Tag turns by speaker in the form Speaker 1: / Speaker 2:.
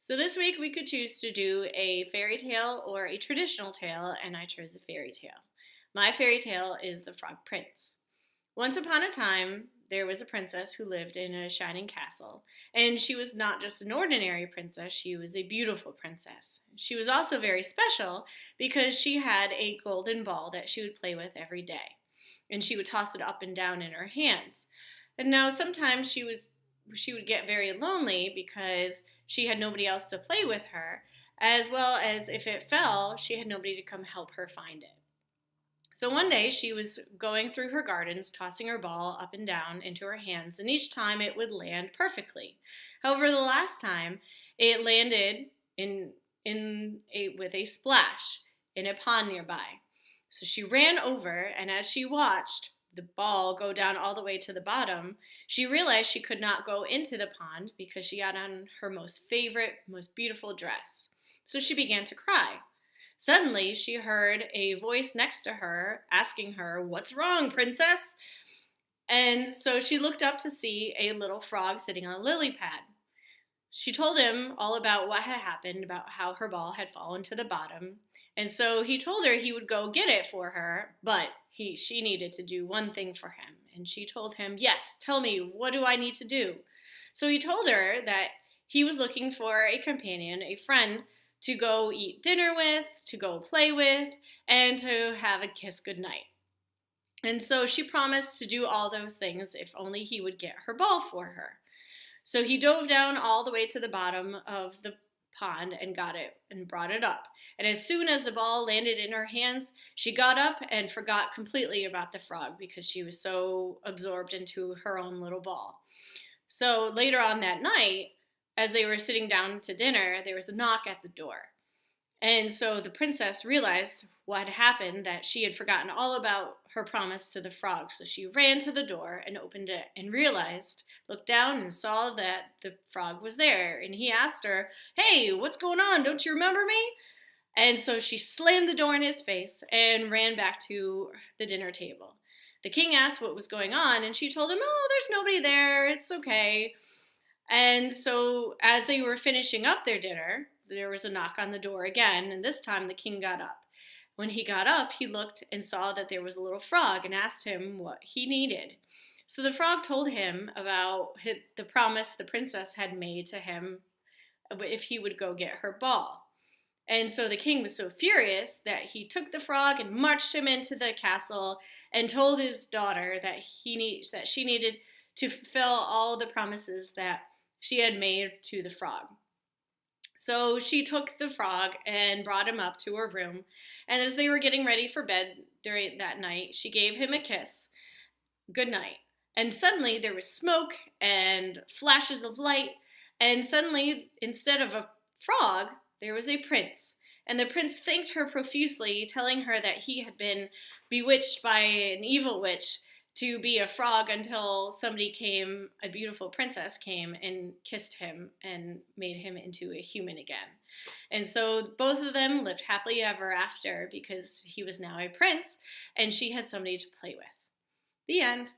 Speaker 1: So this week we could choose to do a fairy tale or a traditional tale, and I chose a fairy tale. My fairy tale is The Frog Prince. Once upon a time, there was a princess who lived in a shining castle, and she was not just an ordinary princess, she was a beautiful princess. She was also very special because she had a golden ball that she would play with every day, and she would toss it up and down in her hands. And now sometimes she would get very lonely because she had nobody else to play with her, as well as if it fell, she had nobody to come help her find it. So one day she was going through her gardens, tossing her ball up and down into her hands, and each time it would land perfectly. However, the last time it landed with a splash in a pond nearby. So she ran over, and as she watched the ball go down all the way to the bottom, she realized she could not go into the pond because she had on her most favorite, most beautiful dress. So she began to cry. Suddenly, she heard a voice next to her asking her, "What's wrong, princess?" And so she looked up to see a little frog sitting on a lily pad. She told him all about what had happened, about how her ball had fallen to the bottom. And so he told her he would go get it for her, but she needed to do one thing for him. And she told him, "Yes, tell me, what do I need to do?" So he told her that he was looking for a companion, a friend to go eat dinner with, to go play with, and to have a kiss goodnight. And so she promised to do all those things if only he would get her ball for her. So he dove down all the way to the bottom of the pond and got it and brought it up. And as soon as the ball landed in her hands, she got up and forgot completely about the frog because she was so absorbed into her own little ball. So later on that night, as they were sitting down to dinner, there was a knock at the door. And so the princess realized what had happened, that she had forgotten all about her promise to the frog. So she ran to the door and opened it and looked down and saw that the frog was there. And he asked her, "Hey, what's going on? Don't you remember me?" And so she slammed the door in his face and ran back to the dinner table. The king asked what was going on, and she told him, "Oh, there's nobody there. It's okay." And so as they were finishing up their dinner, there was a knock on the door again, and this time the king got up. When he got up, he looked and saw that there was a little frog and asked him what he needed. So the frog told him about the promise the princess had made to him if he would go get her ball. And so the king was so furious that he took the frog and marched him into the castle and told his daughter that she needed to fulfill all the promises that she had made to the frog. So she took the frog and brought him up to her room, and as they were getting ready for bed during that night, she gave him a kiss, good night. And suddenly there was smoke and flashes of light, and suddenly instead of a frog, there was a prince. And the prince thanked her profusely, telling her that he had been bewitched by an evil witch to be a frog until a beautiful princess came and kissed him and made him into a human again. And so both of them lived happily ever after because he was now a prince and she had somebody to play with. The end.